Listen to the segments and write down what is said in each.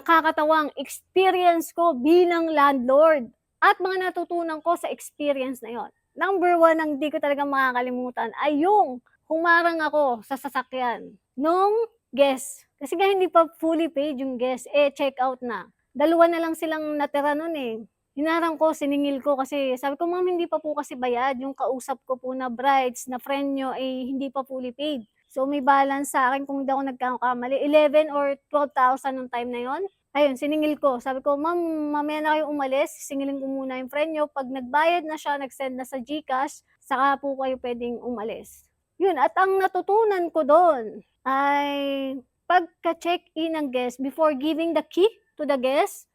nakakatawang experience ko bilang landlord at mga natutunan ko sa experience na yon. Number one ang di ko talaga makakalimutan ay yung humarang ako sa sasakyan nung guest. Kasi nga hindi pa fully paid yung guest, check out na. Dalawa na lang silang natira nun eh. Hinarang ko, siningil ko kasi sabi ko, "Ma'am, hindi pa po kasi bayad. Yung kausap ko po na brides, na friend nyo, hindi pa fully paid. So, may balance sa akin kung hindi ako nagkakamali, 11 or 12,000 nung time na yon. Ayun, siningil ko. Sabi ko, "Ma'am, mamaya na kayo umalis. Singilin ko muna yung friend nyo. Pag nagbayad na siya, nag-send na sa GCash, saka po kayo pwedeng umalis." Yun, at ang natutunan ko doon ay pagka-check-in ng guest, before giving the key to the guest,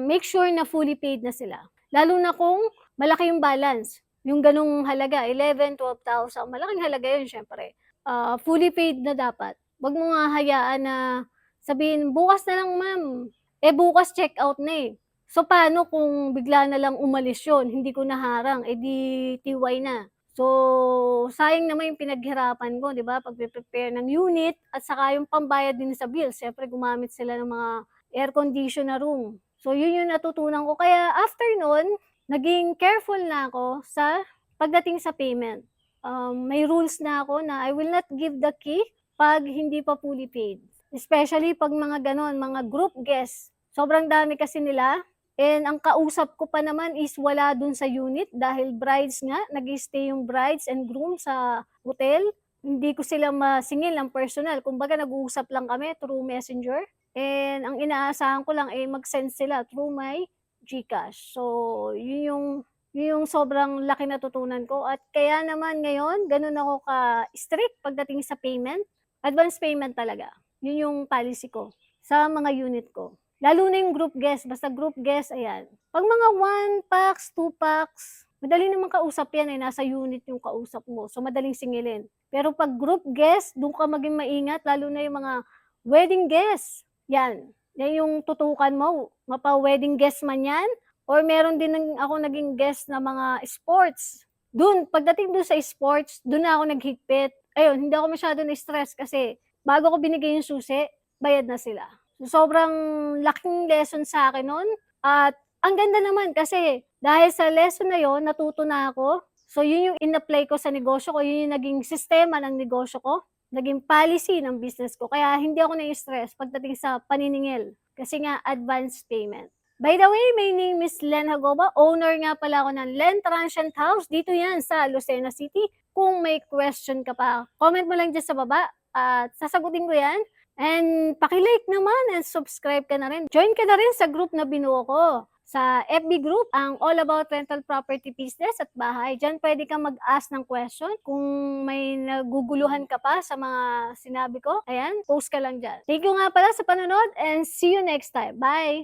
make sure na fully paid na sila. Lalo na kung malaki yung balance. Yung ganung halaga, 11, 12,000, malaking halaga yun syempre. Fully paid na dapat. Wag mo nga hayaan na sabihin, "Bukas na lang ma'am." Bukas check out na eh. So, paano kung bigla na lang umalis yun, hindi ko naharang, di TY na. So, sayang naman yung pinaghirapan ko, 'di ba? Pagpe-prepare ng unit at saka yung pambayad din sa bills. Siyempre gumamit sila ng mga air condition na room. So, yun yung natutunan ko. Kaya after nun, naging careful na ako sa pagdating sa payment. May rules na ako na I will not give the key 'pag hindi pa fully paid. Especially 'pag mga gano'n, mga group guests. Sobrang dami kasi nila and ang kausap ko pa naman is wala dun sa unit dahil brides nga, nag-i-stay yung brides and groom sa hotel. Hindi ko sila masingil ng personal. Kumbaga nag-uusap lang kami through Messenger and ang inaasahan ko lang, mag-send sila through my GCash. So, yun yung sobrang laki natutunan ko at kaya naman ngayon gano'n ako ka-strict pagdating sa payment, advance payment talaga. Yun yung policy ko sa mga unit ko. Lalo na yung group guest, basta group guest, ayan. 'Pag mga 1 packs, 2 packs, madali namang kausap yan, nasa unit yung kausap mo, so madaling singilin. Pero 'pag group guest, dun ka maging maingat lalo na yung mga wedding guest, yan. Yan yung tutukan mo, mapa-wedding guest man yan or meron din ako naging guest na mga sports. Pagdating dun sa sports, dun na ako naghigpit. Ayun, hindi ako masyado na-stress kasi bago ko binigay yung susi, bayad na sila. So, sobrang laking lesson sa akin nun at ang ganda naman kasi dahil sa lesson na yon natuto na ako. So, yun yung in-apply ko sa negosyo ko, yun yung naging sistema ng negosyo ko, naging policy ng business ko. Kaya hindi ako na-stress pagdating sa paniningil kasi nga advance payment. By the way, my name is Len Hagoba. Owner nga pala ako ng Len Transient House. Dito yan sa Lucena City. Kung may question ka pa, comment mo lang dyan sa baba at sasagutin ko yan. And paki-like naman and subscribe ka na rin. Join ka na rin sa group na binuo ko. Sa FB group, ang All About Rental Property Business at Bahay. Diyan pwede kang mag-ask ng question. Kung may naguguluhan ka pa sa mga sinabi ko, ayan, post ka lang dyan. Thank you nga pala sa panonood and see you next time. Bye!